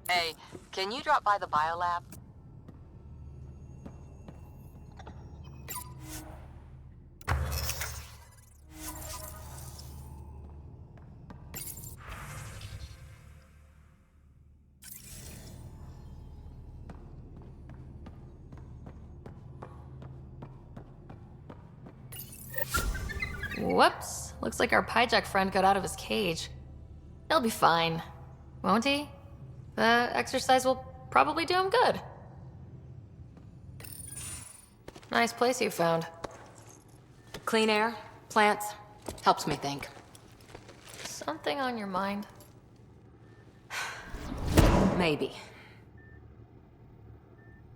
Hey, can you drop by the biolab? Whoops. Looks like our Pyjack friend got out of his cage. He'll be fine, won't he? The exercise will probably do him good. Nice place you found. Clean air, plants, helps me think. Something on your mind? Maybe.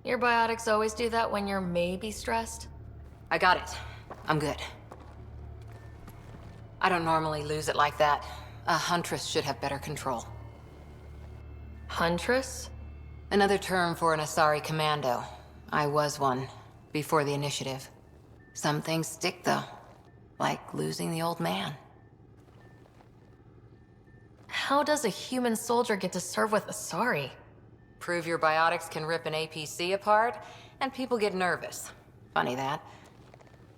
Your biotics always do that when you're maybe stressed? I got it. I'm good. I don't normally lose it like that. A huntress should have better control. Huntress? Another term for an Asari commando. I was one, before the initiative. Some things stick, though. Like losing the old man. How does a human soldier get to serve with Asari? Prove your biotics can rip an APC apart, and people get nervous. Funny that.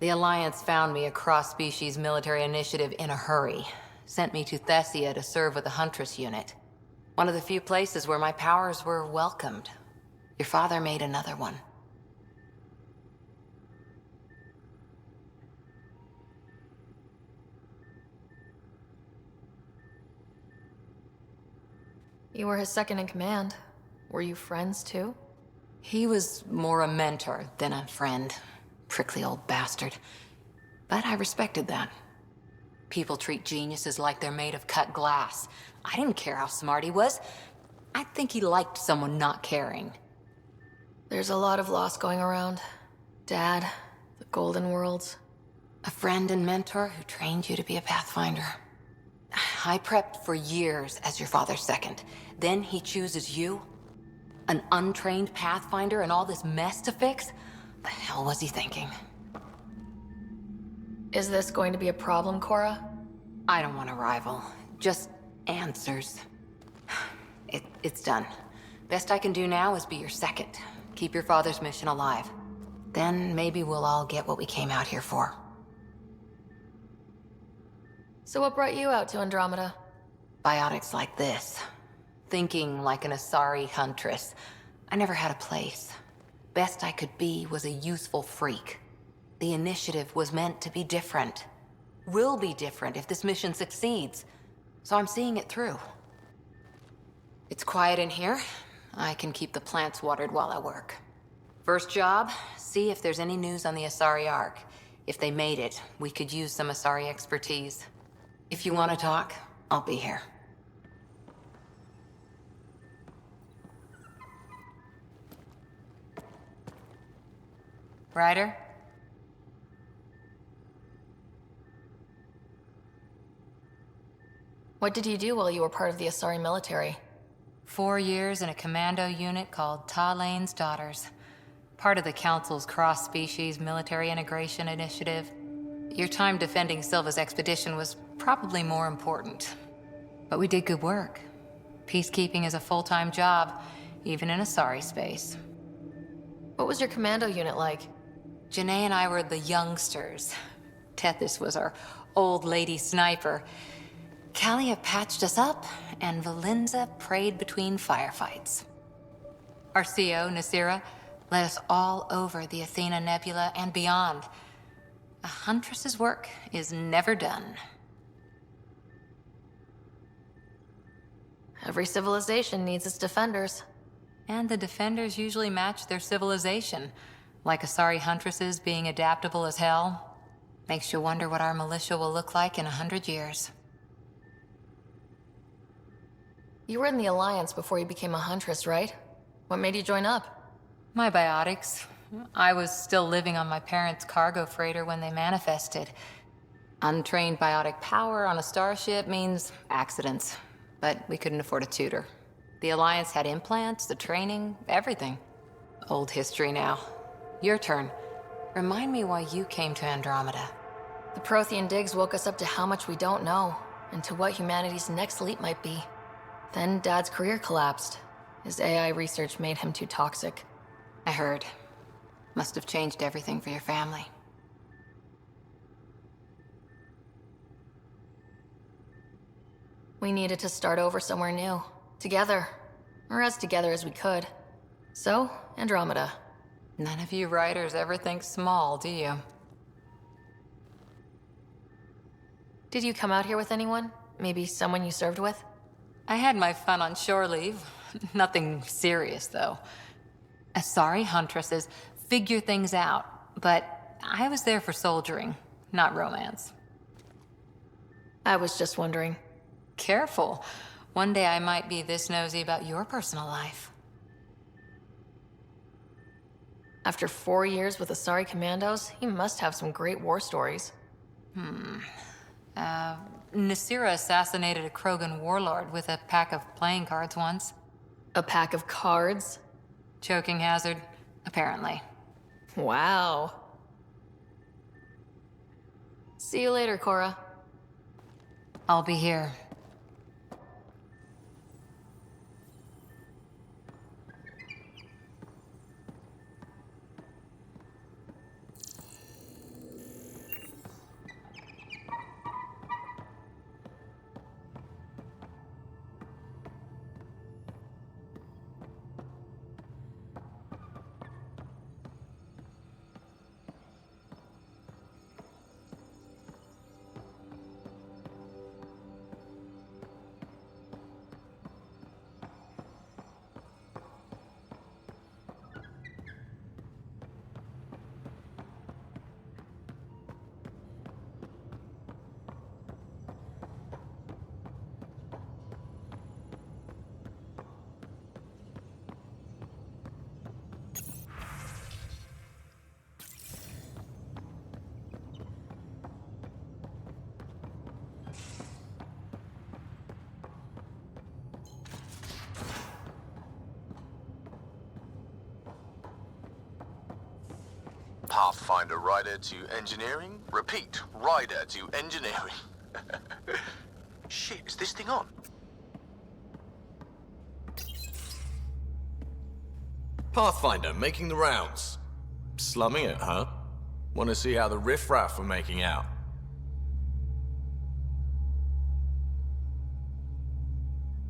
The Alliance found me a cross-species military initiative in a hurry. Sent me to Thessia to serve with the Huntress unit. One of the few places where my powers were welcomed. Your father made another one. You were his second in command. Were you friends too? He was more a mentor than a friend. Prickly old bastard. But I respected that. People treat geniuses like they're made of cut glass. I didn't care how smart he was. I think he liked someone not caring. There's a lot of loss going around. Dad, the Golden Worlds. A friend and mentor who trained you to be a Pathfinder. I prepped for years as your father's second. Then he chooses you? An untrained Pathfinder and all this mess to fix? The hell was he thinking? Is this going to be a problem, Cora? I don't want a rival. Just answers. It's done. Best I can do now is be your second. Keep your father's mission alive. Then maybe we'll all get what we came out here for. So what brought you out to Andromeda? Biotics like this. Thinking like an Asari huntress. I never had a place. Best I could be was a useful freak. The initiative was meant to be different. Will be different if this mission succeeds. So I'm seeing it through. It's quiet in here. I can keep the plants watered while I work. First job, see if there's any news on the Asari Ark. If they made it, we could use some Asari expertise. If you want to talk, I'll be here. Ryder? What did you do while you were part of the Asari military? 4 years in a commando unit called Talane's Daughters. Part of the Council's cross-species military integration initiative. Your time defending Silva's expedition was probably more important. But we did good work. Peacekeeping is a full-time job, even in Asari space. What was your commando unit like? Janae and I were the youngsters. Tethys was our old lady sniper. Kalia patched us up, and Valenza prayed between firefights. Our CO, Nasira, led us all over the Athena Nebula and beyond. A huntress's work is never done. Every civilization needs its defenders. And the defenders usually match their civilization. Like Asari huntresses being adaptable as hell. Makes you wonder what our militia will look like in 100 years. You were in the Alliance before you became a huntress, right? What made you join up? My biotics. I was still living on my parents' cargo freighter when they manifested. Untrained biotic power on a starship means accidents. But we couldn't afford a tutor. The Alliance had implants, the training, everything. Old history now. Your turn. Remind me why you came to Andromeda. The Prothean digs woke us up to how much we don't know, and to what humanity's next leap might be. Then Dad's career collapsed, His AI research made him too toxic. I heard. Must have changed everything for your family. We needed to start over somewhere new. Together. Or as together as we could. So, Andromeda. None of you writers ever think small, do you? Did you come out here with anyone? Maybe someone you served with? I had my fun on shore leave. Nothing serious, though. Asari huntresses figure things out, but I was there for soldiering, not romance. I was just wondering. Careful. One day I might be this nosy about your personal life. After 4 years with Asari Commandos, he must have some great war stories. Nasira assassinated a Krogan warlord with a pack of playing cards once. A pack of cards? Choking hazard, apparently. Wow. See you later, Cora. I'll be here. Pathfinder rider to engineering? Repeat, rider to engineering. Shit, is this thing on? Pathfinder making the rounds. Slumming it, huh? Want to see how the riffraff are making out?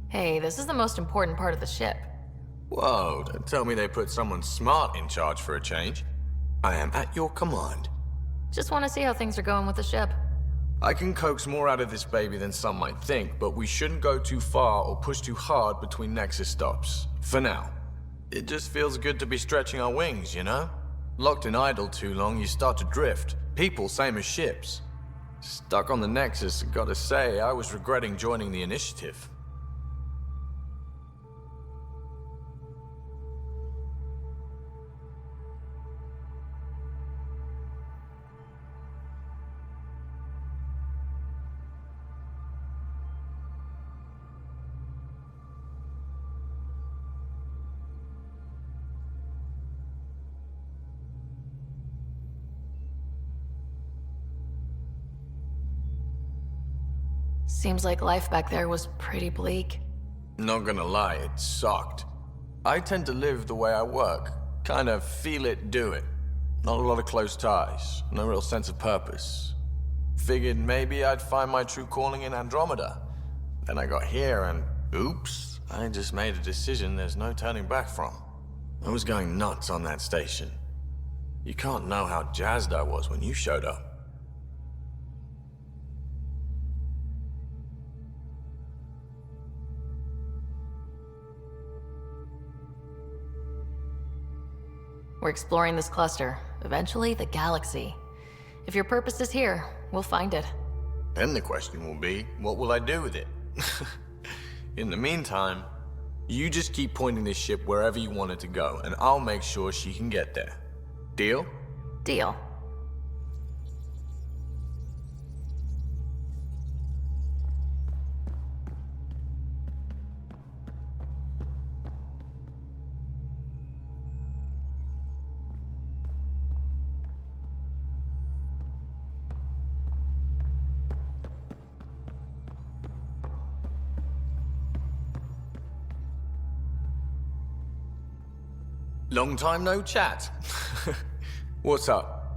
Hey, this is the most important part of the ship. Whoa, don't tell me they put someone smart in charge for a change. I am at your command. Just want to see how things are going with the ship. I can coax more out of this baby than some might think, but we shouldn't go too far or push too hard between Nexus stops. For now. It just feels good to be stretching our wings, you know? Locked in idle too long, you start to drift. People, same as ships. Stuck on the Nexus, gotta say, I was regretting joining the initiative. Seems like life back there was pretty bleak. Not gonna lie, it sucked. I tend to live the way I work. Kind of feel it, do it. Not a lot of close ties, no real sense of purpose. Figured maybe I'd find my true calling in Andromeda. Then I got here and oops, I just made a decision there's no turning back from. I was going nuts on that station. You can't know how jazzed I was when you showed up. We're exploring this cluster, eventually the galaxy. If your purpose is here, we'll find it. Then the question will be, what will I do with it? In the meantime, you just keep pointing this ship wherever you want it to go, and I'll make sure she can get there. Deal? Deal. Long time no chat. What's up?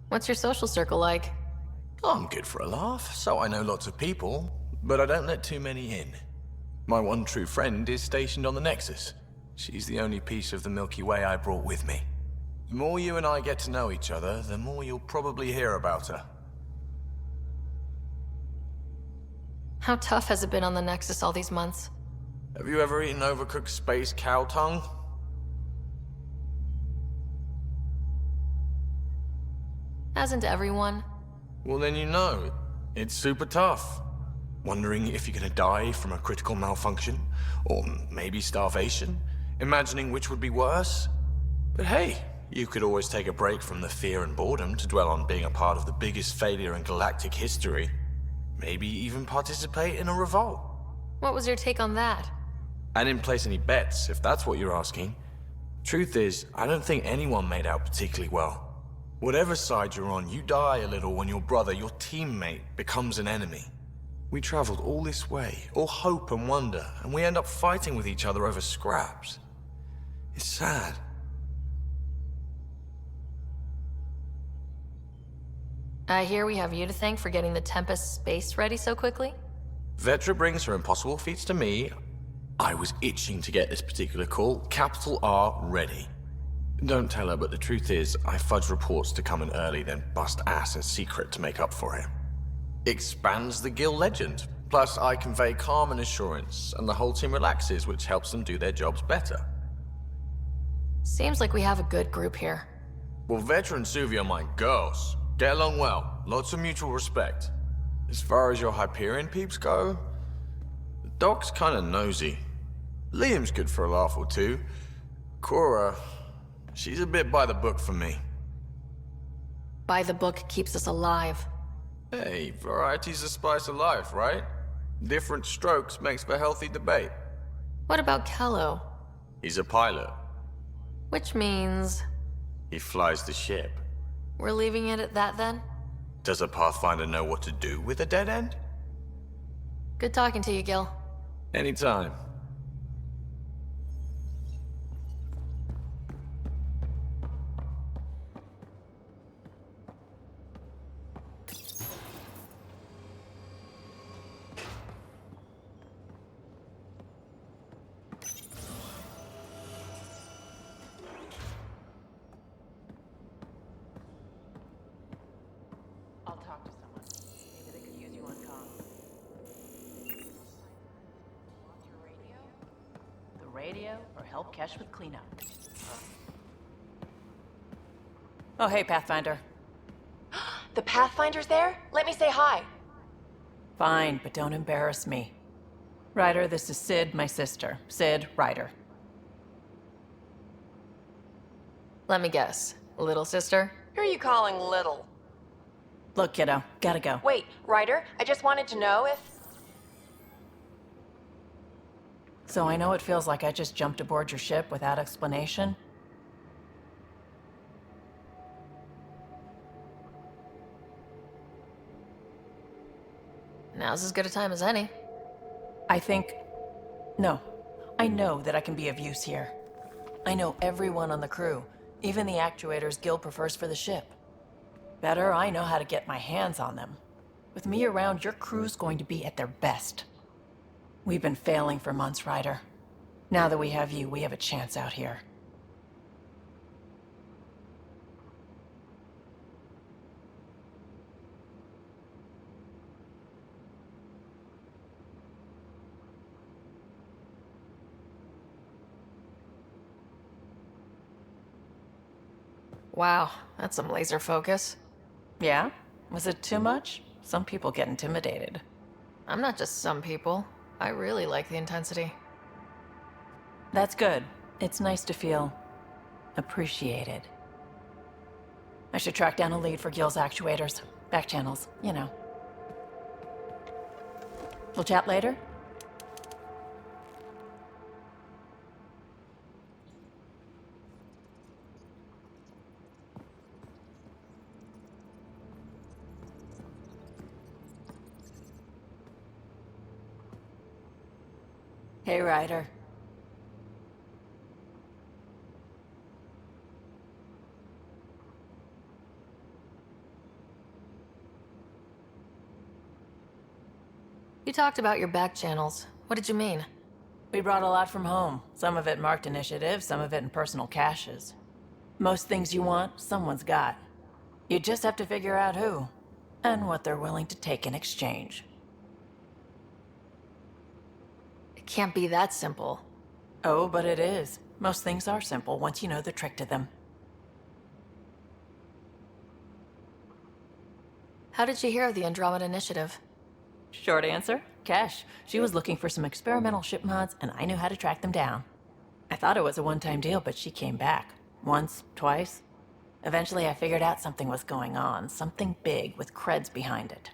What's your social circle like? I'm good for a laugh, so I know lots of people, but I don't let too many in. My one true friend is stationed on the Nexus. She's the only piece of the Milky Way I brought with me. The more you and I get to know each other, the more you'll probably hear about her. How tough has it been on the Nexus all these months? Have you ever eaten overcooked space cow tongue? Hasn't everyone? Well, then you know. It's super tough. Wondering if you're gonna die from a critical malfunction? Or maybe starvation? Imagining which would be worse? But hey, you could always take a break from the fear and boredom to dwell on being a part of the biggest failure in galactic history. Maybe even participate in a revolt. What was your take on that? I didn't place any bets, if that's what you're asking. Truth is, I don't think anyone made out particularly well. Whatever side you're on, you die a little when your brother, your teammate, becomes an enemy. We traveled all this way, all hope and wonder, and we end up fighting with each other over scraps. It's sad. I hear we have you to thank for getting the Tempest space ready so quickly? Vetra brings her impossible feats to me. I was itching to get this particular call, capital R, ready. Don't tell her, but the truth is, I fudge reports to come in early, then bust ass in secret to make up for it. Expands the guild legend. Plus, I convey calm and assurance, and the whole team relaxes, which helps them do their jobs better. Seems like we have a good group here. Well, Vetra and Suvi are my girls. Get along well, lots of mutual respect. As far as your Hyperion peeps go, the doc's kinda nosy. Liam's good for a laugh or two. Cora, she's a bit by the book for me. By the book keeps us alive. Hey, variety's the spice of life, right? Different strokes makes for healthy debate. What about Kello? He's a pilot. Which means... He flies the ship. we're leaving it at that then? Does a Pathfinder know what to do with a dead end? Good talking to you, Gil. Anytime. I'll talk to someone. Maybe they could use you on comms. Want your radio? The radio, or help Kesh with cleanup. Oh, hey, Pathfinder. The Pathfinder's there? Let me say hi. Fine, but don't embarrass me. Ryder, this is Sid, my sister. Sid, Ryder. Let me guess. Little sister? Who are you calling little? Look, kiddo, gotta go. Wait, Ryder, I just wanted to know if... So I know it feels like I just jumped aboard your ship without explanation. Now's as good a time as any. No. I know that I can be of use here. I know everyone on the crew, even the actuators Gil prefers for the ship. Better, I know how to get my hands on them. With me around, your crew's going to be at their best. We've been failing for months, Ryder. Now that we have you, we have a chance out here. Wow, that's some laser focus. Yeah? Was it too much? Some people get intimidated. I'm not just some people. I really like the intensity. That's good. It's nice to feel appreciated. I should track down a lead for Gil's actuators. Back channels, you know. We'll chat later? Hey, Ryder. You talked about your back channels. What did you mean? We brought a lot from home. Some of it marked initiative, some of it in personal caches. Most things you want, someone's got. You just have to figure out who, and what they're willing to take in exchange. It can't be that simple. Oh, but it is. Most things are simple once you know the trick to them. How did you hear of the Andromeda initiative? Short answer, Cash. She was looking for some experimental ship mods, and I knew how to track them down. I thought it was a one-time deal, but she came back. Once, twice. Eventually I figured out something was going on, something big with creds behind it.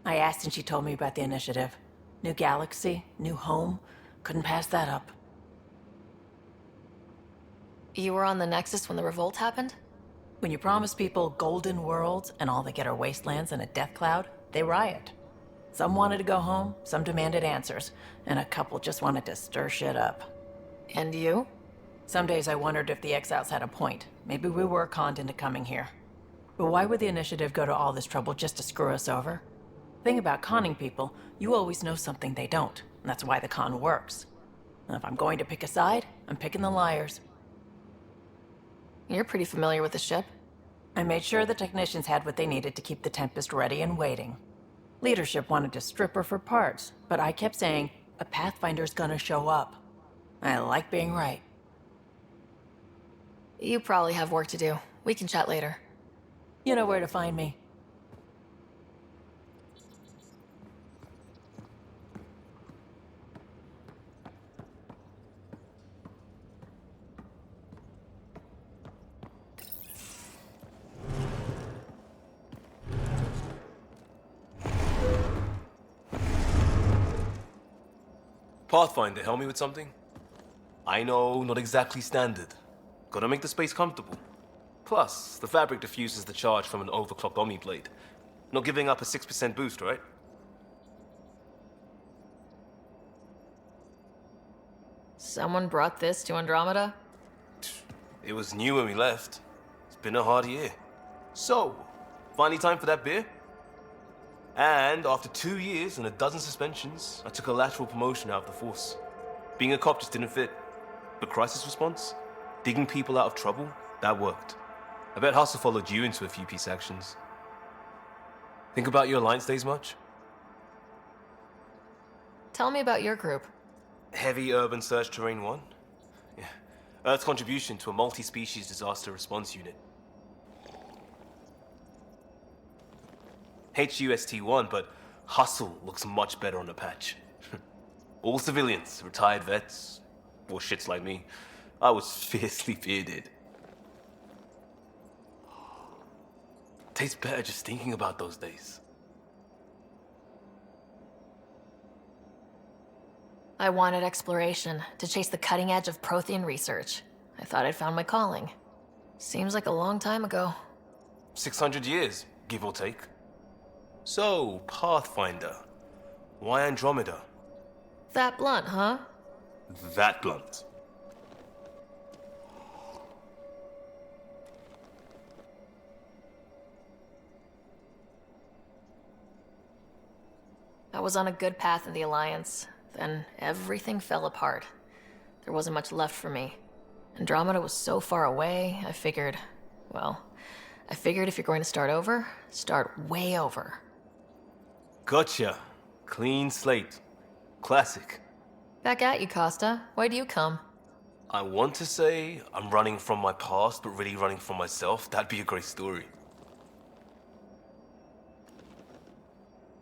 I asked and she told me about the initiative. New galaxy, new home. Couldn't pass that up. You were on the Nexus when the revolt happened? When you promise people golden worlds and all they get are wastelands and a death cloud, they riot. Some wanted to go home, some demanded answers, and a couple just wanted to stir shit up. And you? Some days I wondered if the exiles had a point. Maybe we were conned into coming here. But why would the initiative go to all this trouble just to screw us over? Thing about conning people, you always know something they don't, and that's why the con works. And if I'm going to pick a side, I'm picking the liars. You're pretty familiar with the ship. I made sure the technicians had what they needed to keep the Tempest ready and waiting. Leadership wanted to strip her for parts, but I kept saying, a Pathfinder's gonna show up. I like being right. You probably have work to do. We can chat later. You know where to find me. Pathfinder, help me with something? I know, not exactly standard. Gotta make the space comfortable. Plus, the fabric diffuses the charge from an overclocked Omni blade. Not giving up a 6% boost, right? Someone brought this to Andromeda? It was new when we left. It's been a hard year. So, finally time for that beer? And after 2 years and a dozen suspensions, I took a lateral promotion out of the force. Being a cop just didn't fit. But crisis response? Digging people out of trouble? That worked. I bet Hustle followed you into a few peace actions. Think about your Alliance days much? Tell me about your group. Heavy Urban Search Terrain 1? Yeah. Earth's contribution to a multi-species disaster response unit. HUST-1, but Hustle looks much better on the patch. All civilians, retired vets, or shits like me. I was fiercely bearded. Tastes better just thinking about those days. I wanted exploration, to chase the cutting edge of Prothean research. I thought I'd found my calling. Seems like a long time ago. 600 years, give or take. So, Pathfinder. Why Andromeda? That blunt, huh? That blunt. I was on a good path in the Alliance. Then everything fell apart. There wasn't much left for me. Andromeda was so far away, I figured if you're going to start over, start way over. Gotcha. Clean slate. Classic. Back at you, Costa. Why do you come? I want to say I'm running from my past, but really running from myself. That'd be a great story.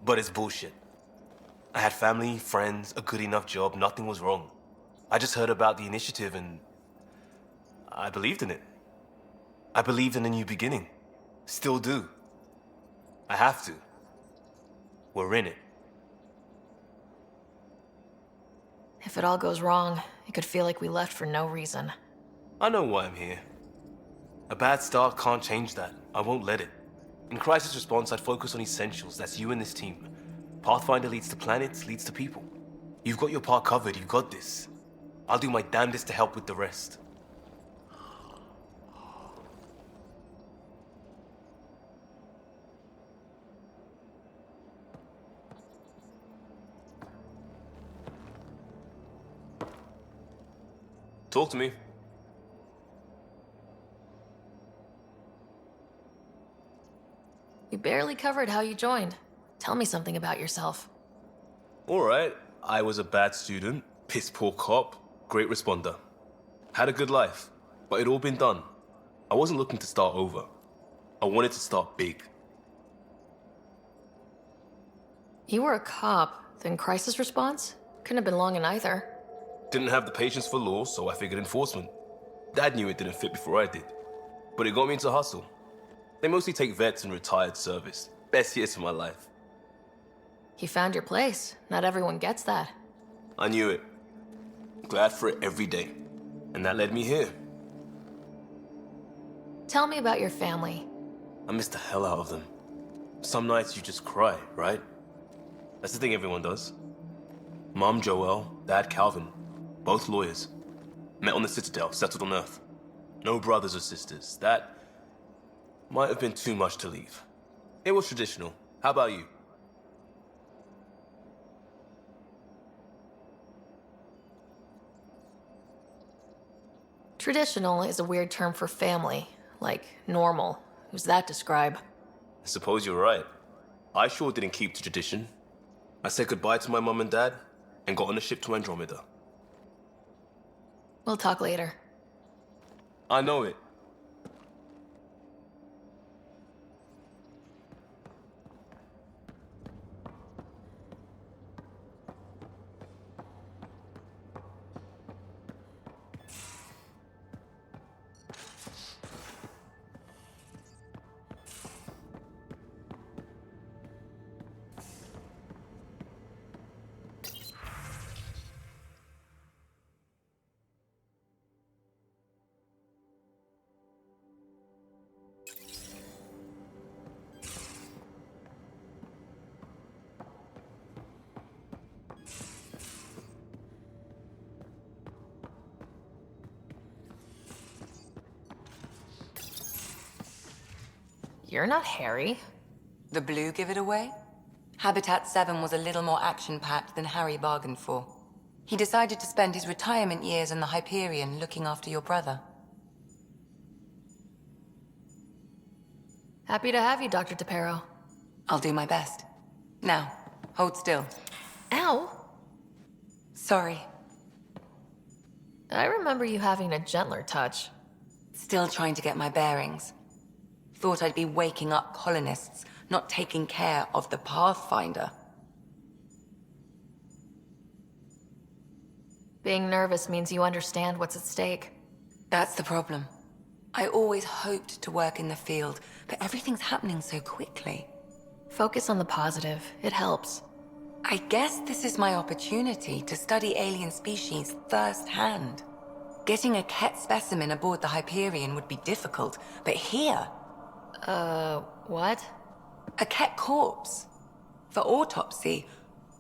But it's bullshit. I had family, friends, a good enough job, nothing was wrong. I just heard about the initiative and I believed in it. I believed in a new beginning. Still do. I have to. We're in it. If it all goes wrong, it could feel like we left for no reason. I know why I'm here. A bad start can't change that. I won't let it. In crisis response, I'd focus on essentials. That's you and this team. Pathfinder leads to planets, leads to people. You've got your part covered, you got this. I'll do my damnedest to help with the rest. Talk to me. You barely covered how you joined. Tell me something about yourself. Alright, I was a bad student, piss poor cop, great responder. Had a good life, but it'd all been done. I wasn't looking to start over. I wanted to start big. You were a cop, then crisis response? Couldn't have been long in either. Didn't have the patience for law, so I figured enforcement. Dad knew it didn't fit before I did, but it got me into hustle. They mostly take vets and retired service. Best years of my life. You found your place. Not everyone gets that. I knew it. Glad for it every day. And that led me here. Tell me about your family. I miss the hell out of them. Some nights you just cry, right? That's the thing everyone does. Mom Joelle, Dad Calvin. Both lawyers. Met on the Citadel, settled on Earth. No brothers or sisters. That might have been too much to leave. It was traditional. How about you? Traditional is a weird term for family. Like normal. Who's that describe? I suppose you're right. I sure didn't keep to tradition. I said goodbye to my mom and dad and got on a ship to Andromeda. We'll talk later. I know it. You're not Harry. The blue give it away? Habitat 7 was a little more action-packed than Harry bargained for. He decided to spend his retirement years in the Hyperion looking after your brother. Happy to have you, Dr. DePero. I'll do my best. Now, hold still. Ow! Sorry. I remember you having a gentler touch. Still trying to get my bearings. Thought I'd be waking up colonists, not taking care of the Pathfinder. Being nervous means you understand what's at stake. That's the problem. I always hoped to work in the field, but everything's happening so quickly. Focus on the positive. It helps. I guess this is my opportunity to study alien species firsthand. Getting a Ket specimen aboard the Hyperion would be difficult, but here... What? A Ket corpse. For autopsy,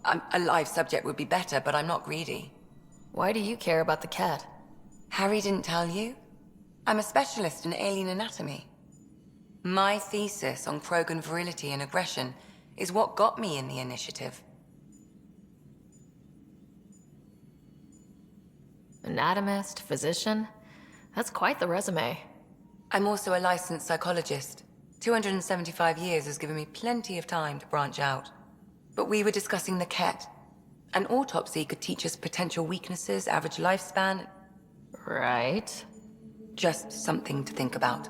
a live subject would be better, but I'm not greedy. Why do you care about the cat? Harry didn't tell you? I'm a specialist in alien anatomy. My thesis on Krogan virility and aggression is what got me in the initiative. Anatomist, physician? That's quite the resume. I'm also a licensed psychologist. 275 years has given me plenty of time to branch out. But we were discussing the Ket. An autopsy could teach us potential weaknesses, average lifespan. Right. Just something to think about.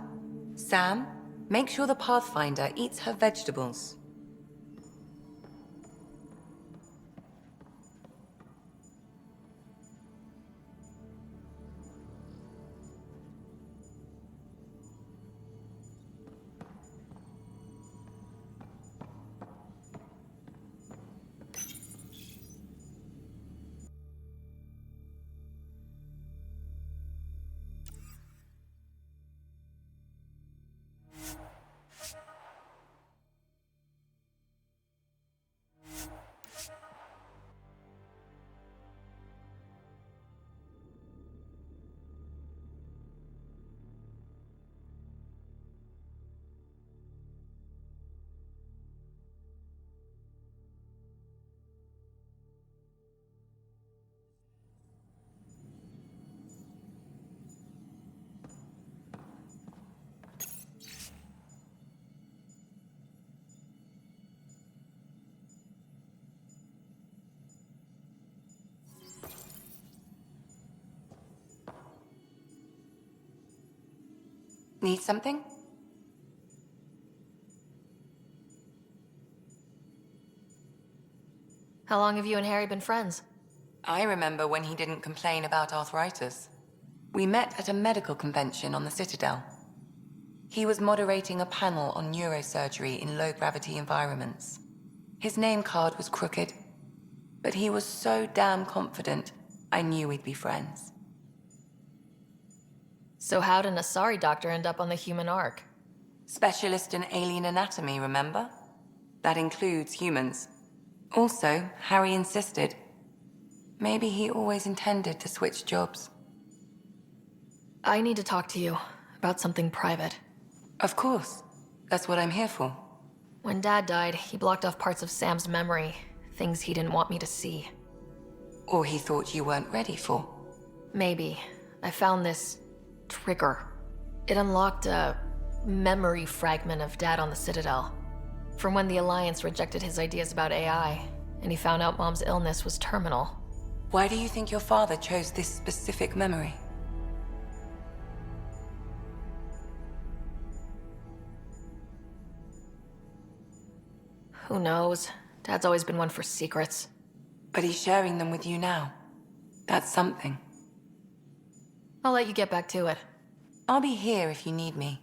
Sam, make sure the Pathfinder eats her vegetables. Need something? How long have you and Harry been friends? I remember when he didn't complain about arthritis. We met at a medical convention on the Citadel. He was moderating a panel on neurosurgery in low-gravity environments. His name card was crooked, but he was so damn confident, I knew we'd be friends. So how'd an Asari doctor end up on the human Ark? Specialist in alien anatomy, remember? That includes humans. Also, Harry insisted. Maybe he always intended to switch jobs. I need to talk to you about something private. Of course. That's what I'm here for. When Dad died, he blocked off parts of Sam's memory, things he didn't want me to see. Or he thought you weren't ready for. Maybe. I found this trigger. It unlocked a memory fragment of Dad on the Citadel. From when the Alliance rejected his ideas about AI, and he found out Mom's illness was terminal. Why do you think your father chose this specific memory? Who knows? Dad's always been one for secrets. But he's sharing them with you now. That's something. I'll let you get back to it. I'll be here if you need me.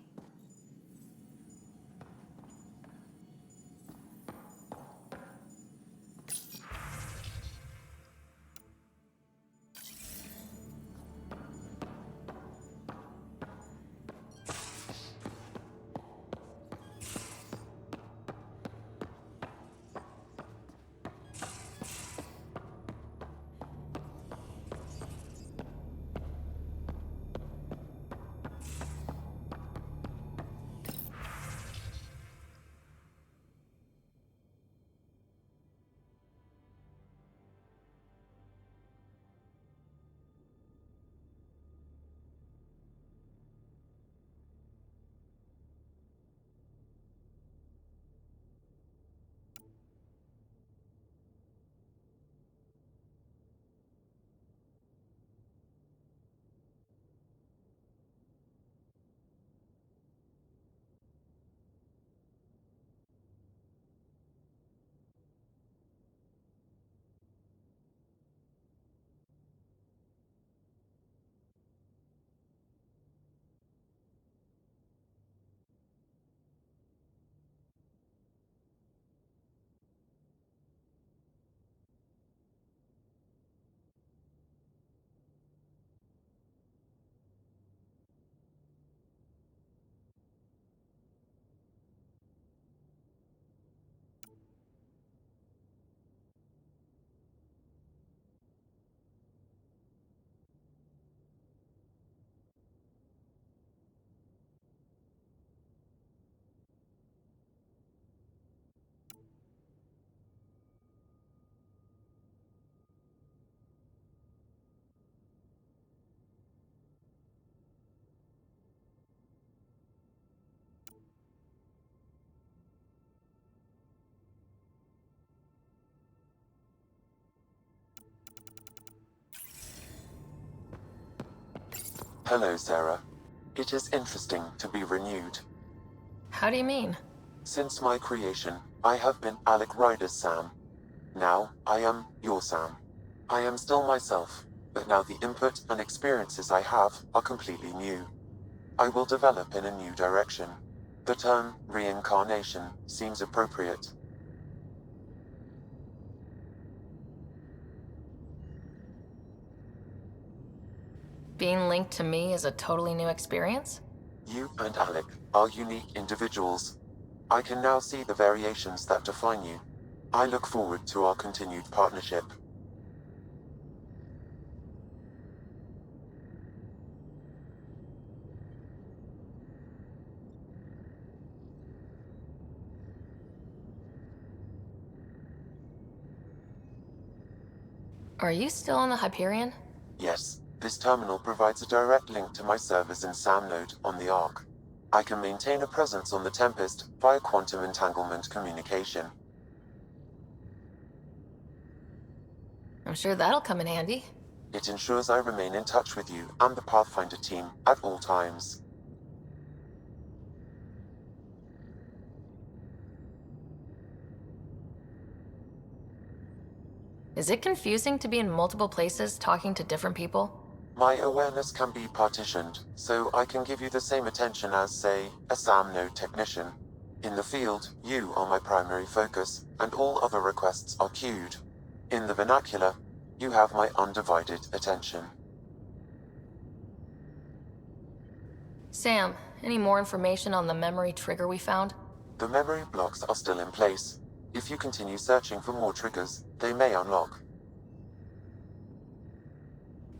Hello, Sarah. It is interesting to be renewed. How do you mean? Since my creation, I have been Alec Ryder's Sam. Now, I am your Sam. I am still myself, but now the input and experiences I have are completely new. I will develop in a new direction. The term reincarnation seems appropriate. Being linked to me is a totally new experience? You and Alec are unique individuals. I can now see the variations that define you. I look forward to our continued partnership. Are you still on the Hyperion? Yes, this terminal provides a direct link to my servers in SAM node on the Ark. I can maintain a presence on the Tempest via quantum entanglement communication. I'm sure that'll come in handy. It ensures I remain in touch with you and the Pathfinder team at all times. Is it confusing to be in multiple places talking to different people? My awareness can be partitioned, so I can give you the same attention as, say, a SAM node technician. In the field, you are my primary focus, and all other requests are queued. In the vernacular, you have my undivided attention. Sam, any more information on the memory trigger we found? The memory blocks are still in place. If you continue searching for more triggers, they may unlock.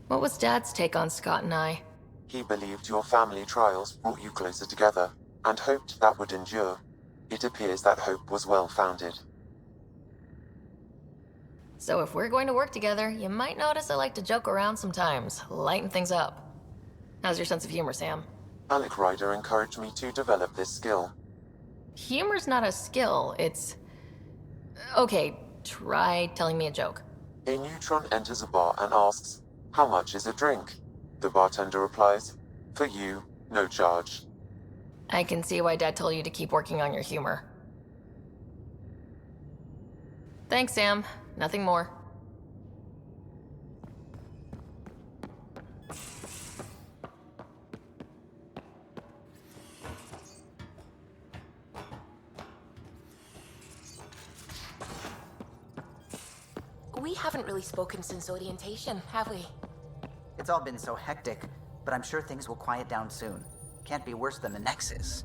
What was Dad's take on Scott and I? He believed your family trials brought you closer together, and hoped that would endure. It appears that hope was well-founded. So if we're going to work together, you might notice I like to joke around sometimes, lighten things up. How's your sense of humor, Sam? Alec Ryder encouraged me to develop this skill. Humor's not a skill, it's... Okay, try telling me a joke. A neutron enters a bar and asks, "How much is a drink?" The bartender replies, "For you, no charge." I can see why Dad told you to keep working on your humor. Thanks, Sam. Nothing more. We haven't really spoken since orientation, have we? It's all been so hectic, but I'm sure things will quiet down soon. Can't be worse than the Nexus.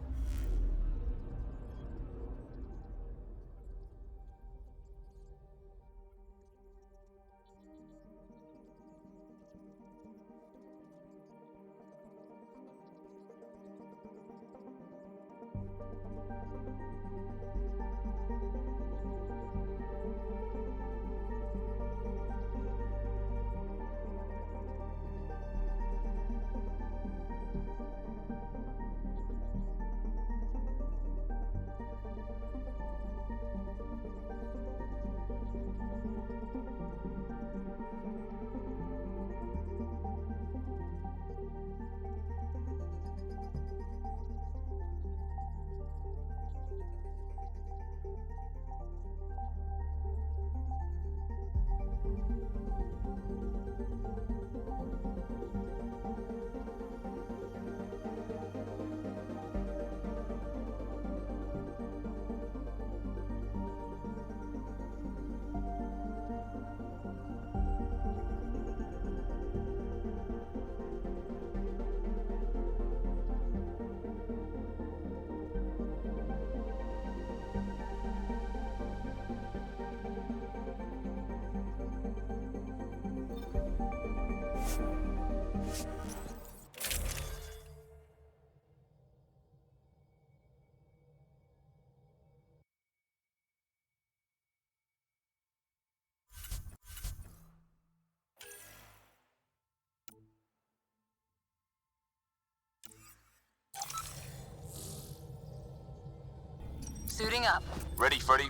Suiting up. Ready, Freddy?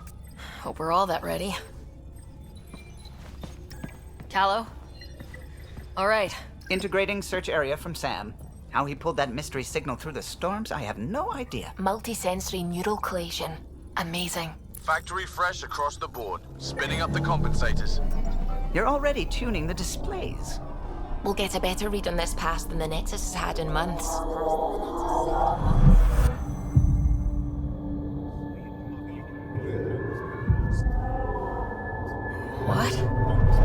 Hope we're all that ready. Callow? All right. Integrating search area from Sam. How he pulled that mystery signal through the storms, I have no idea. Multisensory neural collation. Amazing. Factory fresh across the board. Spinning up the compensators. You're already tuning the displays. We'll get a better read on this pass than the Nexus has had in months. What?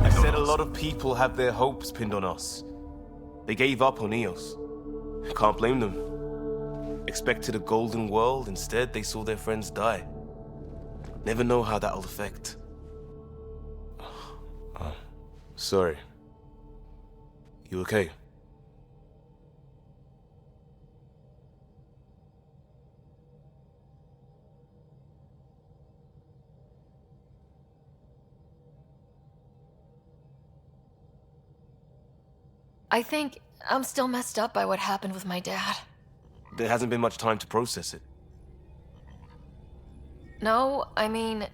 I said a lot of people have their hopes pinned on us. They gave up on Eos. Can't blame them. Expected a golden world, instead they saw their friends die. Never know how that'll affect. Sorry. You okay? I think I'm still messed up by what happened with my dad. There hasn't been much time to process it. No, I mean,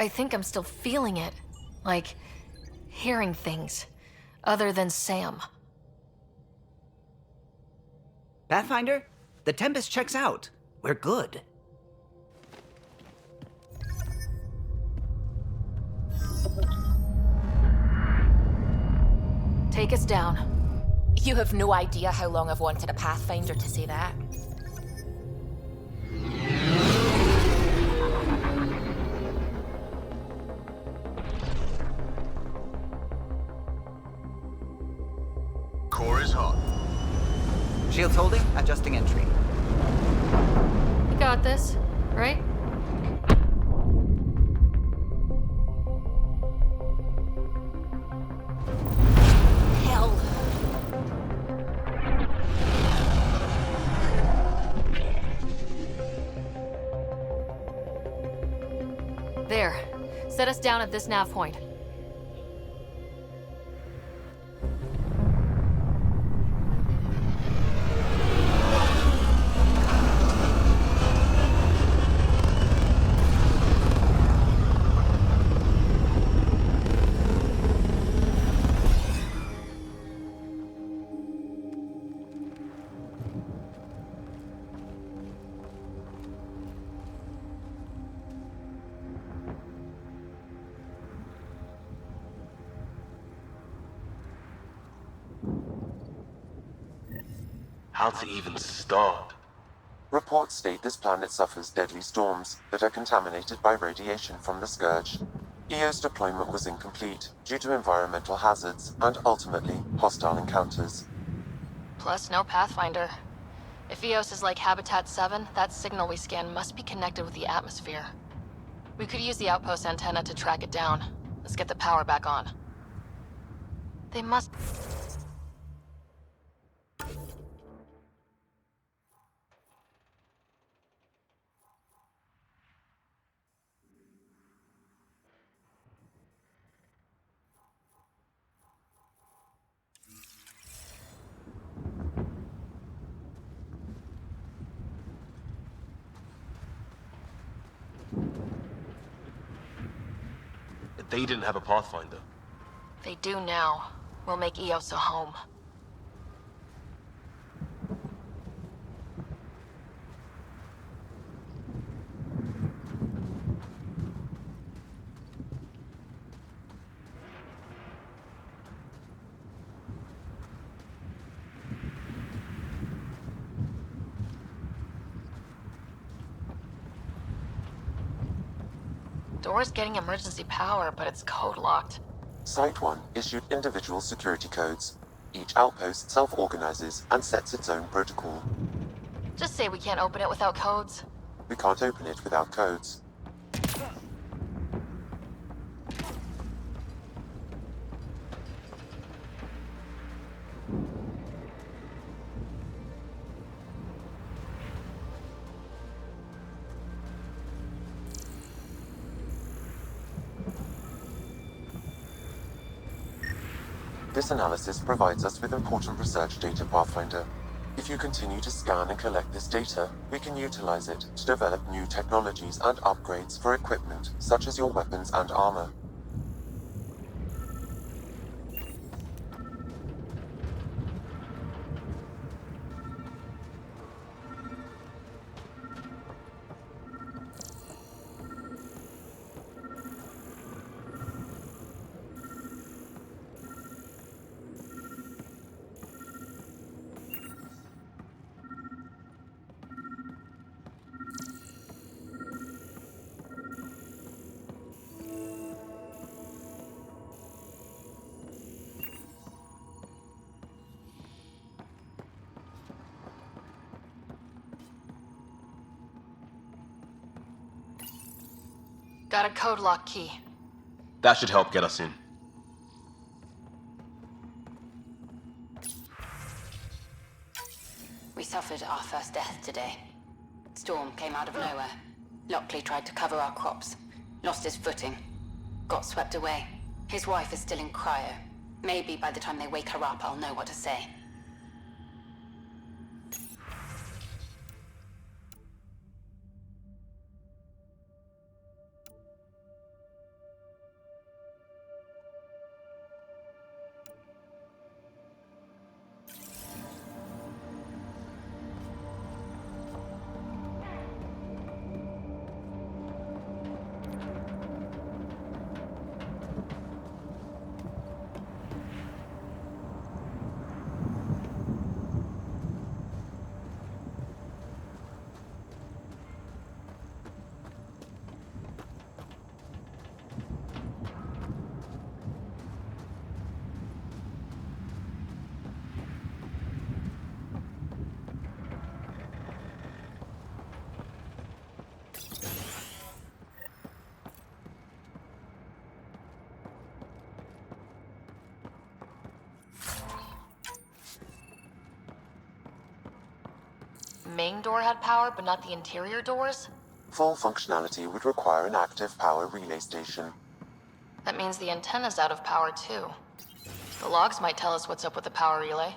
I think I'm still feeling it. Like, hearing things. Other than Sam. Pathfinder, the Tempest checks out. We're good. Take us down. You have no idea how long I've wanted a Pathfinder to say that. Core is hot. Shields holding, adjusting entry. You got this, right? Hell. There. Set us down at this nav point. How to even start? Reports state this planet suffers deadly storms that are contaminated by radiation from the Scourge. EO's deployment was incomplete due to environmental hazards and ultimately hostile encounters. Plus, no Pathfinder. If EOS is like Habitat 7, that signal we scan must be connected with the atmosphere. We could use the outpost antenna to track it down. Let's get the power back on. They must... They didn't have a Pathfinder. They do now. We'll make EOS a home. Door's getting emergency power, but it's code locked. Site 1 issued individual security codes. Each outpost self-organizes and sets its own protocol. Just say we can't open it without codes. We can't open it without codes. This analysis provides us with important research data, Pathfinder. If you continue to scan and collect this data, we can utilize it to develop new technologies and upgrades for equipment, such as your weapons and armor. Got a code lock key. That should help get us in. We suffered our first death today. Storm came out of nowhere. Lockley tried to cover our crops. Lost his footing. Got swept away. His wife is still in cryo. Maybe by the time they wake her up, I'll know what to say. main door had power, but not the interior doors? Full functionality would require an active power relay station. That means the antenna's out of power, too. The logs might tell us what's up with the power relay.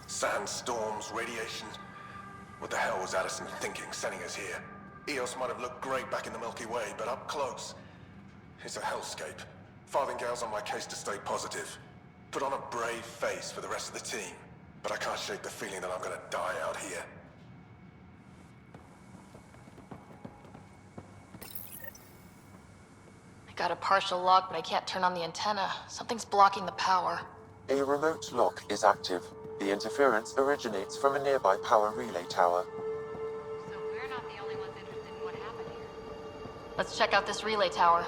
Sandstorms, radiation. What the hell was Addison thinking sending us here? Eos might have looked great back in the Milky Way, but up close, it's a hellscape. Farthingale's on my case to stay positive. Put on a brave face for the rest of the team, but I can't shake the feeling that I'm gonna die out here. I got a partial lock, but I can't turn on the antenna. Something's blocking the power. A remote lock is active. The interference originates from a nearby power relay tower. So we're not the only ones interested in what happened here. Let's check out this relay tower.